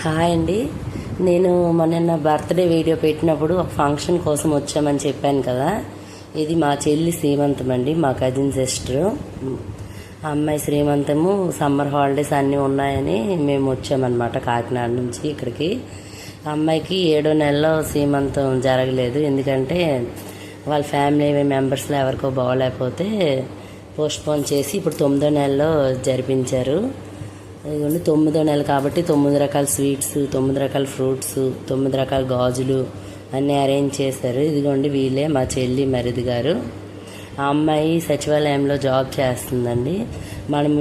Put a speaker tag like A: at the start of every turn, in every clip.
A: Hi అండి. నేను మొన్న బర్త్డే వీడియో పెట్టినప్పుడు ఒక ఫంక్షన్ కోసం వచ్చామని చెప్పాను కదా. ఇది మా చెల్లి శ్రీమంతం అండి, మా కజిన్ సిస్టరు. అమ్మాయి శ్రీమంతము, సమ్మర్ హాలిడేస్ అన్నీ ఉన్నాయని మేము వచ్చామన్నమాట కాకినాడ నుంచి ఇక్కడికి. అమ్మాయికి 7వ నెలలో శ్రీమంతం జరగలేదు, ఎందుకంటే వాళ్ళ ఫ్యామిలీ మెంబర్స్లో ఎవరికో బాగోలేకపోతే పోస్ట్పోన్ చేసి ఇప్పుడు 9వ నెలలో జరిపించారు. ఇదిగోండి 9వ నెల కాబట్టి 9 రకాల స్వీట్స్, 9 రకాల ఫ్రూట్స్, 9 రకాల గాజులు అన్నీ అరేంజ్ చేశారు. ఇదిగోండి వీళ్ళే మా చెల్లి మరిది గారు. ఆ అమ్మాయి సచివాలయంలో జాబ్ చేస్తుందండి. మనం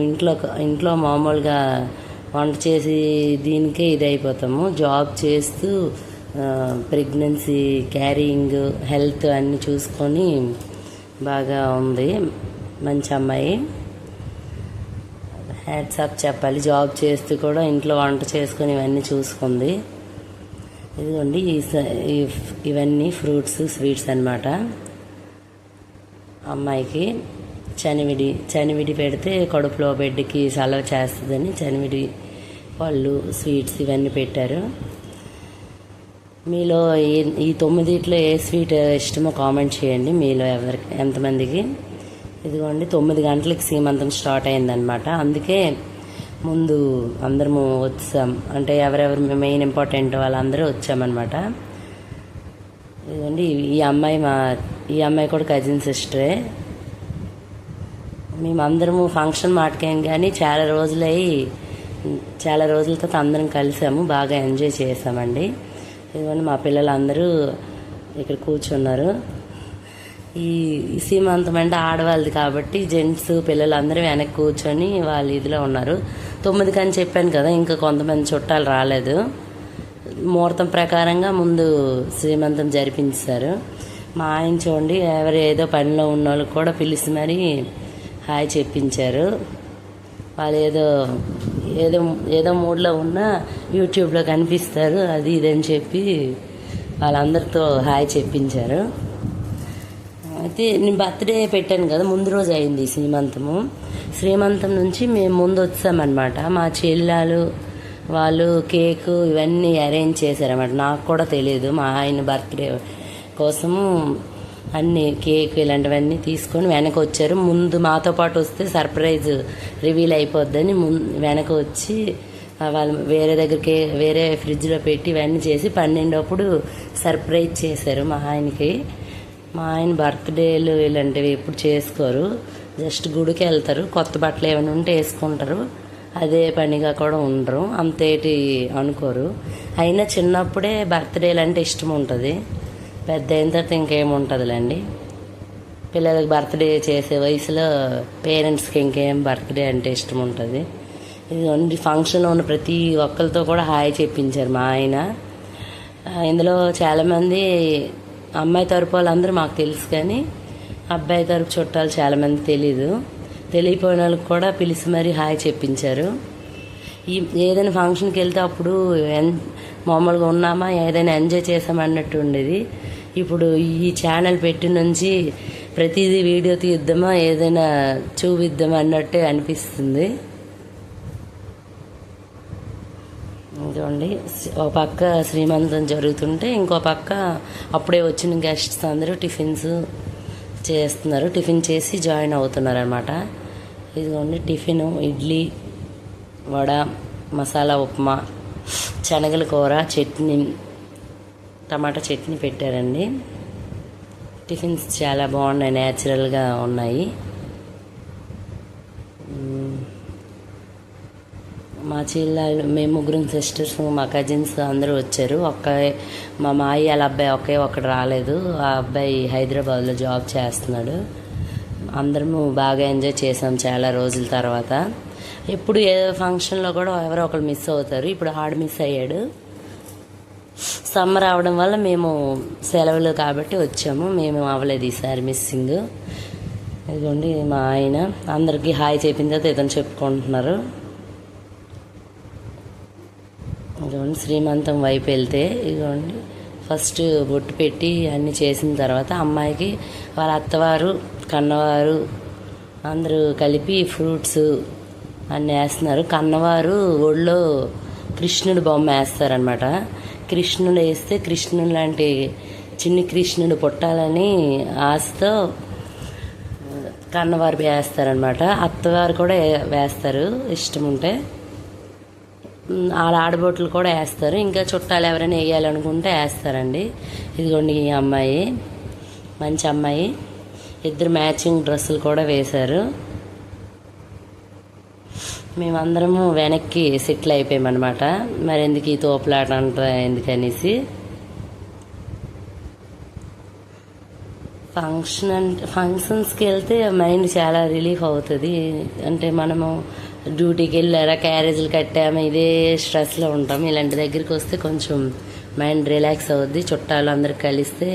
A: ఇంట్లో మామూలుగా వంట చేసి దీనికే ఇది అయిపోతాము. జాబ్ చేస్తూ ప్రెగ్నెన్సీ, క్యారింగ్, హెల్త్ అన్నీ చూసుకొని బాగా ఉంది. మంచి అమ్మాయి, హ్యాట్స్ ఆఫ్ చెప్పాలి. జాబ్ చేస్తూ కూడా ఇంట్లో వంట చేసుకొని ఇవన్నీ చూసుకుంది. ఇదిగోండి ఇవన్నీ ఫ్రూట్స్, స్వీట్స్ అన్నమాట. అమ్మాయికి చనివిడి పెడితే కడుపులో బిడ్డకి చలవ చేస్తుందని చనివిడి పళ్ళు, స్వీట్స్ ఇవన్నీ పెట్టారు. మీలో ఈ 9 ఏ స్వీట్ ఇష్టమో కామెంట్ చేయండి, మీలో ఎంతమందికి. ఇదిగోండి 9 గంటలకి సీమంతం స్టార్ట్ అయిందనమాట. అందుకే ముందు అందరము వచ్చాం, అంటే ఎవరెవరు మెయిన్ ఇంపార్టెంట్ వాళ్ళందరూ వచ్చామన్నమాట. ఇదిగోండి ఈ అమ్మాయి కూడా కజిన్ సిస్టరే. మేమందరము ఫంక్షన్ మాటకేం కానీ చాలా రోజుల తర్వాత అందరం కలిసాము, బాగా ఎంజాయ్ చేసామండి. ఇదిగోండి మా పిల్లలందరూ ఇక్కడ కూర్చున్నారు. ఈ సీమంతం అంటే ఆడవాళ్ళది కాబట్టి జెంట్స్ పిల్లలు అందరూ వెనక్కి కూర్చొని వాళ్ళు ఇదిలో ఉన్నారు. 9 అని చెప్పాను కదా, ఇంకా కొంతమంది చుట్టాలు రాలేదు. ముహూర్తం ప్రకారంగా ముందు శ్రీమంతం జరిపించారు. మా ఆయన చూడండి ఎవరు ఏదో పనిలో ఉన్న వాళ్ళకి కూడా పిలిచి మరీ హాయ్ చెప్పించారు. వాళ్ళు ఏదో మూడ్లో ఉన్నా యూట్యూబ్లో కనిపిస్తారు, అది ఇదని చెప్పి వాళ్ళందరితో హాయ్ చెప్పించారు. అయితే నేను బర్త్డే పెట్టాను కదా, ముందు రోజు అయింది శ్రీమంతం నుంచి మేము ముందు వచ్చామన్నమాట. మా చెల్లెలు వాళ్ళు కేకు ఇవన్నీ అరేంజ్ చేశారన్నమాట. నాకు కూడా తెలియదు, మా ఆయన బర్త్డే కోసము అన్నీ కేక్ ఇలాంటివన్నీ తీసుకొని వెనక వచ్చారు. ముందు మాతో పాటు వస్తే సర్ప్రైజ్ రివీల్ అయిపోద్దని వెనక వచ్చి వాళ్ళు వేరే ఫ్రిడ్జ్లో పెట్టి ఇవన్నీ చేసి 12 అప్పుడు సర్ప్రైజ్ చేశారు మా ఆయనకి. మా ఆయన బర్త్డేలు ఇలాంటివి ఎప్పుడు చేసుకోరు, జస్ట్ గుడికి వెళ్తారు, కొత్త బట్టలు ఏమైనా ఉంటే వేసుకుంటారు, అదే పనిగా కూడా ఉండరు, అంతేటి అనుకోరు. అయినా చిన్నప్పుడే బర్త్డేలు అంటే ఇష్టం ఉంటుంది, పెద్ద అయిన తర్వాత ఇంకేముంటుందిలేండి. పిల్లలకి బర్త్డే చేసే వయసులో పేరెంట్స్కి ఇంకేం బర్త్డే అంటే ఇష్టం ఉంటుంది. ఇది ఫంక్షన్లో ఉన్న ప్రతి ఒక్కరితో కూడా హాయ్ చెప్పించారు మా ఆయన. ఇందులో చాలామంది అమ్మాయి తరపు వాళ్ళందరూ మాకు తెలుసు, కానీ అబ్బాయి తరపు చుట్టాలు చాలామంది తెలియపోయిన వాళ్ళకి కూడా పిలిచి మరీ హాయ్ చెప్పించారు. ఏదైనా ఫంక్షన్కి వెళ్తే అప్పుడు మామూలుగా ఉన్నామా, ఏదైనా ఎంజాయ్ చేసామన్నట్టు ఉండేది. ఇప్పుడు ఈ ఛానల్ పెట్టి నుంచి ప్రతిదీ వీడియో తీద్దామా, ఏదైనా చూపిద్దామా అన్నట్టే అనిపిస్తుంది. చూడండి ఒక పక్క శ్రీమంతం జరుగుతుంటే ఇంకో పక్క అప్పుడే వచ్చిన గెస్ట్స్ అందరూ టిఫిన్స్ చేస్తున్నారు, టిఫిన్ చేసి జాయిన్ అవుతున్నారు అనమాట. ఇదిగోండి టిఫిన్ ఇడ్లీ, వడ, మసాలా ఉప్మా, శనగల కూర, చట్నీ, టమాటా చట్నీ పెట్టారండి. టిఫిన్స్ చాలా బాగున్నాయి, న్యాచురల్గా ఉన్నాయి. మా చెల్లెళ్ళు, మేము 3 సిస్టర్స్, మా కజిన్స్ అందరూ వచ్చారు. మా మాయి వాళ్ళ అబ్బాయి ఒక్కడు రాలేదు, ఆ అబ్బాయి హైదరాబాద్లో జాబ్ చేస్తున్నాడు. అందరము బాగా ఎంజాయ్ చేసాం చాలా రోజుల తర్వాత. ఎప్పుడు ఏ ఫంక్షన్లో కూడా ఎవరో ఒకరు మిస్ అవుతారు, ఇప్పుడు ఆడు మిస్ అయ్యాడు. సమ్మర్ అవడం వల్ల మేము సెలవులు కాబట్టి వచ్చాము, మేము అవ్వలేదు ఈసారి మిస్సింగ్. ఇదిగోండి మా ఆయన అందరికీ హాయ్ చెప్పిన తర్వాత ఏదైనా చెప్పుకుంటున్నారు. ఇదిగోండి శ్రీమంతం వైపు వెళ్తే ఇదిగోండి ఫస్ట్ బొట్టు పెట్టి అన్నీ చేసిన తర్వాత అమ్మాయికి వాళ్ళ అత్తవారు, కన్నవారు అందరూ కలిపి ఫ్రూట్స్ అన్నీ వేస్తున్నారు. కన్నవారు ఒళ్ళో కృష్ణుడు బొమ్మ వేస్తారనమాట. కృష్ణుడు వేస్తే కృష్ణుడు లాంటి చిన్ని కృష్ణుడు పుట్టాలని ఆశతో కన్నవారు వేస్తారనమాట. అత్తవారు కూడా వేస్తారు ఇష్టం ఉంటే. వాళ్ళ ఆడబొట్లు కూడా వేస్తారు. ఇంకా చుట్టాలు ఎవరైనా వేయాలనుకుంటే వేస్తారండి. ఇదిగోండి ఈ అమ్మాయి, మంచి అమ్మాయి. ఇద్దరు మ్యాచింగ్ డ్రెస్సులు కూడా వేశారు. మేమందరము వెనక్కి సెటిల్ అయిపోయామన్నమాట. మరి ఎందుకు ఈ తోపులాట అంట ఎందుకనేసి. ఫంక్షన్స్కి వెళ్తే మైండ్ చాలా రిలీఫ్ అవుతుంది. అంటే మనము డ్యూటీకి వెళ్ళారా, క్యారేజీలు కట్టాము, ఇదే స్ట్రెస్లో ఉంటాం. ఇలాంటి దగ్గరికి వస్తే కొంచెం మైండ్ రిలాక్స్ అవుద్ది. చుట్టాలు అందరు కలిస్తే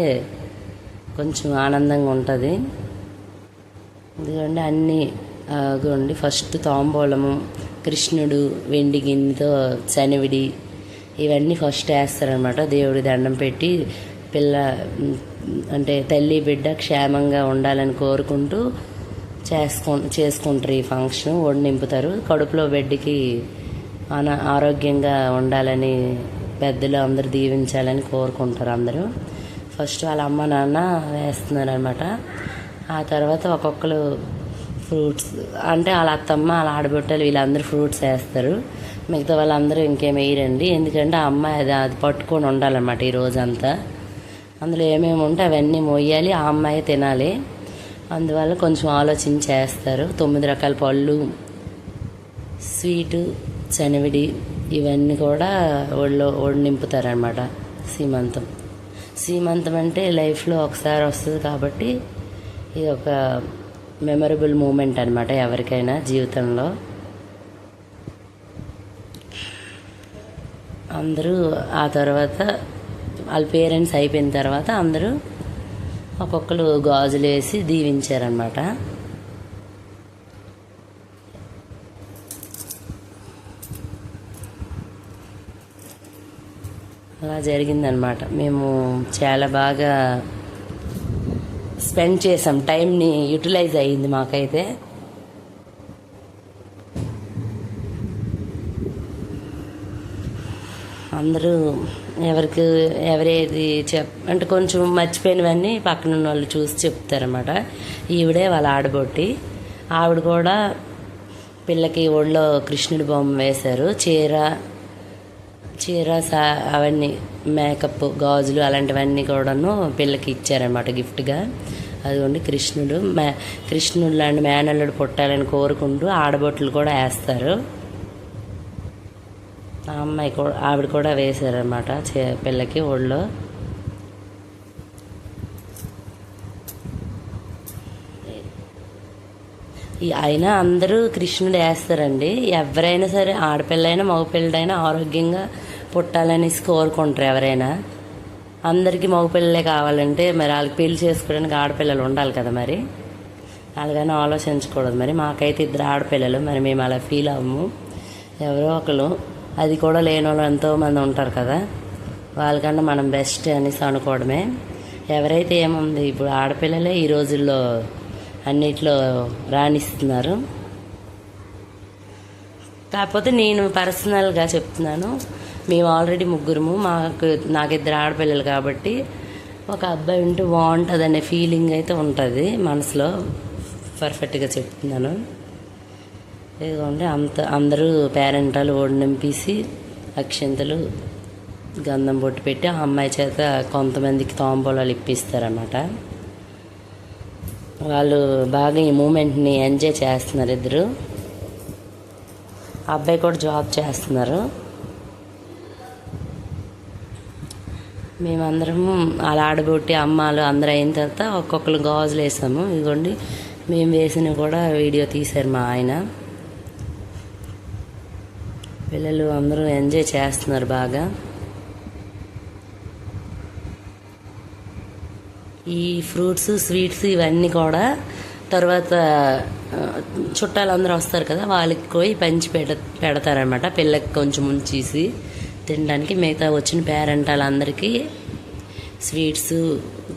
A: కొంచెం ఆనందంగా ఉంటుంది. ఎందుకంటే అన్నీ అగోండి, ఫస్ట్ తాంబూలము, కృష్ణుడు వెండి గిన్నెతో శనివిడి, ఇవన్నీ ఫస్ట్ వేస్తారనమాట. దేవుడి దండం పెట్టి అంటే తల్లి బిడ్డ క్షేమంగా ఉండాలని కోరుకుంటూ చేసుకుంటారు ఈ ఫంక్షన్. ఒడి నింపుతారు. కడుపులో బిడ్డకి ఆరోగ్యంగా ఉండాలని పెద్దలు అందరూ దీవించాలని కోరుకుంటారు అందరూ. ఫస్ట్ వాళ్ళ అమ్మ నాన్న వేస్తున్నారు అనమాట. ఆ తర్వాత ఒక్కొక్కరు ఫ్రూట్స్, అంటే వాళ్ళ అత్తమ్మ వాళ్ళ ఆడబిడ్డలు వీళ్ళందరూ ఫ్రూట్స్ వేస్తారు. మిగతా వాళ్ళందరూ ఇంకేం వేయరండి. ఎందుకంటే ఆ అమ్మాయి అది పట్టుకొని ఉండాలన్నమాట ఈ రోజంతా. అందులో ఏమేమి ఉంటే అవన్నీ మోయాలి, ఆ అమ్మాయి తినాలి. అందువల్ల కొంచెం ఆలోచించి చేస్తారు. 9 రకాల పళ్ళు, స్వీటు, శనవిడి ఇవన్నీ కూడా ఒడి నింపుతారనమాట. సీమంతం అంటే లైఫ్లో ఒకసారి వస్తుంది కాబట్టి ఇది ఒక మెమరబుల్ మూమెంట్ అనమాట ఎవరికైనా జీవితంలో. అందరూ ఆ తర్వాత వాళ్ళ పేరెంట్స్ అయిపోయిన తర్వాత అందరూ ఒక్కొక్కరు గాజులు వేసి దీవించారనమాట. అలా జరిగిందనమాట. మేము చాలా బాగా స్పెండ్ చేసాం, టైంని యూటిలైజ్ అయ్యింది మాకైతే. అందరూ ఎవరేది అంటే కొంచెం మర్చిపోయినవన్నీ పక్కన ఉన్న వాళ్ళు చూసి చెప్తారన్నమాట. ఈవిడే వాళ్ళ ఆడబొట్టి. ఆవిడ కూడా పిల్లకి ఒళ్ళో కృష్ణుడి బొమ్మ వేశారు. చీర అవన్నీ మేకప్, గాజులు అలాంటివన్నీ కూడాను పిల్లకి ఇచ్చారన్నమాట గిఫ్ట్గా. అదిగోండి కృష్ణుడు లాంటి మేనల్లుడు పుట్టాలని కోరుకుంటూ ఆడబొట్లు కూడా వేస్తారు. ఆ అమ్మాయి కూడా ఆవిడ కూడా వేశారనమాట పిల్లకి ఒళ్ళో. అయినా అందరూ కృష్ణుడు వేస్తారండి. ఎవరైనా సరే, ఆడపిల్లైనా మగపిల్లడైనా ఆరోగ్యంగా పుట్టాలనేసి కోరుకుంటారు ఎవరైనా. అందరికీ మగపిల్లలే కావాలంటే మరి వాళ్ళకి పెళ్లి చేసుకోవడానికి ఆడపిల్లలు ఉండాలి కదా. మరి అలాగని ఆలోచించకూడదు. మరి మాకైతే 2 ఆడపిల్లలు, మరి మేము అలా ఫీల్ అవ్వము. ఎవరో ఒకరు, అది కూడా లేని వాళ్ళు ఎంతోమంది ఉంటారు కదా, వాళ్ళకన్నా మనం బెస్ట్ అనేసి అనుకోవడమే. ఎవరైతే ఏముంది, ఇప్పుడు ఆడపిల్లలే ఈ రోజుల్లో అన్నిట్లో రాణిస్తున్నారు. కాకపోతే నేను పర్సనల్గా చెప్తున్నాను, మేము ఆల్రెడీ 3, నాకు 2 ఆడపిల్లలు కాబట్టి ఒక అబ్బాయి ఉంటే బాగుంటుంది అనే ఫీలింగ్ అయితే ఉంటుంది మనసులో. పర్ఫెక్ట్గా చెప్తున్నాను. ఇదిగోండి అందరూ పేరెంటాలు ఒడి నింపేసి అక్షింతలు గంధం బొట్టు పెట్టి ఆ అమ్మాయి చేత కొంతమందికి తాంబూలాలు ఇప్పిస్తారన్నమాట. వాళ్ళు బాగా ఈ మూమెంట్ని ఎంజాయ్ చేస్తున్నారు ఇద్దరు. ఆ అబ్బాయి కూడా జాబ్ చేస్తున్నారు. మేమందరము అలా ఆడబొట్టి అమ్మాలు అందరూ అయిన తర్వాత ఒక్కొక్కరు గాజులు వేసాము. ఇదిగోండి మేము వేసినవి కూడా వీడియో తీశారు మా ఆయన. పిల్లలు అందరూ ఎంజాయ్ చేస్తున్నారు బాగా. ఈ ఫ్రూట్స్, స్వీట్స్ ఇవన్నీ కూడా తర్వాత చుట్టాలందరూ వస్తారు కదా, వాళ్ళకి పోయి పంచి పెడతారనమాట. పిల్లకి కొంచెం ఉంచేసి తినడానికి, మిగతా వచ్చిన పేరెంటాలందరికీ స్వీట్స్,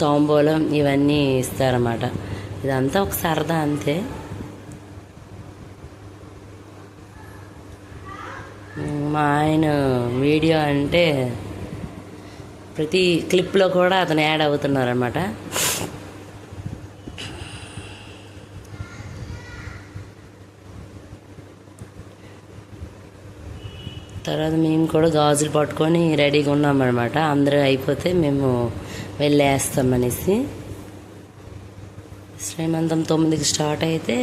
A: తాంబూలం ఇవన్నీ ఇస్తారన్నమాట. ఇదంతా ఒక సరదా అంతే. మా ఆయన వీడియో అంటే ప్రతి క్లిప్లో కూడా అతను యాడ్ అవుతున్నారన్నమాట. తర్వాత మేము కూడా గాజులు పట్టుకొని రెడీగా ఉన్నామన్నమాట. అందరూ అయిపోతే మేము వెళ్ళేస్తామనేసి. శ్రీమంతం 9కి స్టార్ట్ అయితే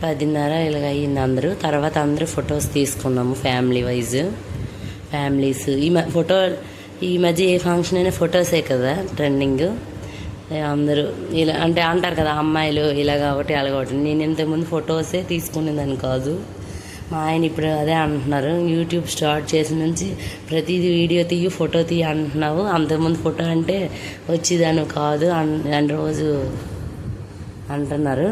A: 10:30 ఇలాగ అయ్యింది అందరూ. తర్వాత అందరూ ఫొటోస్ తీసుకున్నాము ఫ్యామిలీస్. ఈ మధ్య ఏ ఫంక్షన్ అయినా ఫొటోసే కదా ట్రెండింగ్. అందరూ ఇలా అంటే అంటారు కదా, అమ్మాయిలు ఇలా కాబట్టి అలా కాబట్టి. నేను ఇంతకుముందు ఫొటోసే తీసుకునేదాన్ని కాదు. మా ఆయన ఇప్పుడు అదే అంటున్నారు, యూట్యూబ్ స్టార్ట్ చేసిన నుంచి ప్రతిదీ వీడియో తీయి ఫోటో తీయి అంటున్నావు, అంతకుముందు ఫోటో అంటే వచ్చేదాన్ని కాదు అని రోజు అంటున్నారు.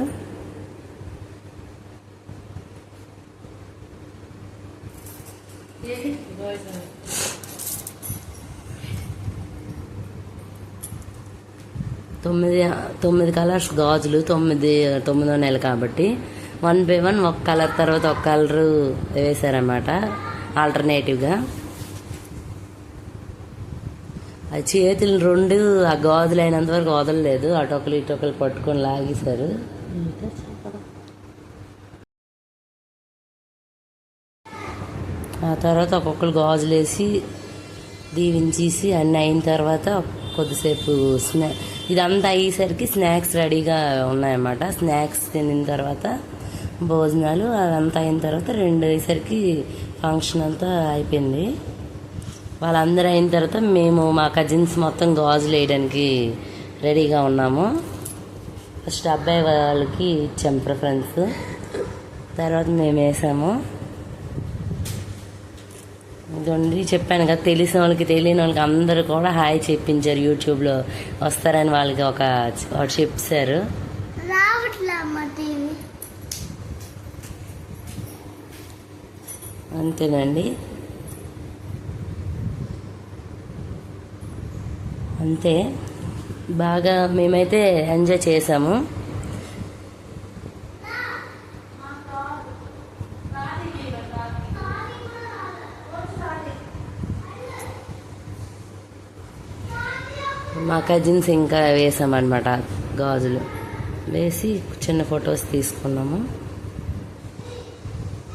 A: తొమ్మిది కలర్స్ గాజులు, 9వ నెల కాబట్టి 1 by 1 ఒక కలర్ తర్వాత ఒక కలరు వేశారన్నమాట ఆల్టర్నేటివ్గా. ఆ చేతులు 2 ఆ గాజులు అయినంత వరకు వదలలేదు, అటొకరు ఇటొకరు పట్టుకొని లాగేశారు. ఆ తర్వాత ఒక్కొక్కరు గాజులు వేసి దీవించేసి అన్నీ అయిన తర్వాత కొద్దిసేపు ఇదంతా అయ్యేసరికి స్నాక్స్ రెడీగా ఉన్నాయన్నమాట. స్నాక్స్ తినిన తర్వాత భోజనాలు అదంతా అయిన తర్వాత 2 అయ్యేసరికి ఫంక్షన్ అంతా అయిపోయింది. వాళ్ళందరూ అయిన తర్వాత మేము మా కజిన్స్ మొత్తం గాజులు వేయడానికి రెడీగా ఉన్నాము. ఫస్ట్ అబ్బాయి వాళ్ళకి ఇచ్చాము ప్రిఫరెన్స్, తర్వాత మేము వేసాము. ఇదండి చెప్పాను కదా, తెలిసిన వాళ్ళకి తెలియని వాళ్ళకి అందరూ కూడా హాయ్ చెప్పించారు. యూట్యూబ్లో వస్తారని వాళ్ళకి ఒక చెప్పారు. అంతేనండి, అంతే. బాగా మేమైతే ఎంజాయ్ చేసాము. మా కజిన్స్ ఇంకా వేసామన్నమాట గాజులు వేసి చిన్న ఫొటోస్ తీసుకున్నాము.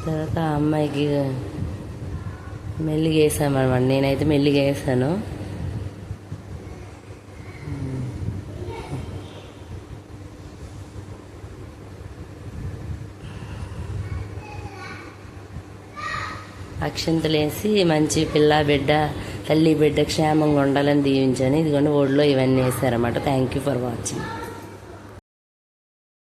A: తర్వాత అమ్మాయికి మెల్లిగా వేసామన్నమాట. నేనైతే మెల్లిగా వేసాను. అక్షంతలు వేసి మంచి పిల్ల బిడ్డ తల్లి బిడ్డ క్షేమంగా ఉండాలని దీవించాను. ఇదిగోండి ఒడిలో ఇవన్నీ వేసారన్నమాట. Thank you for watching.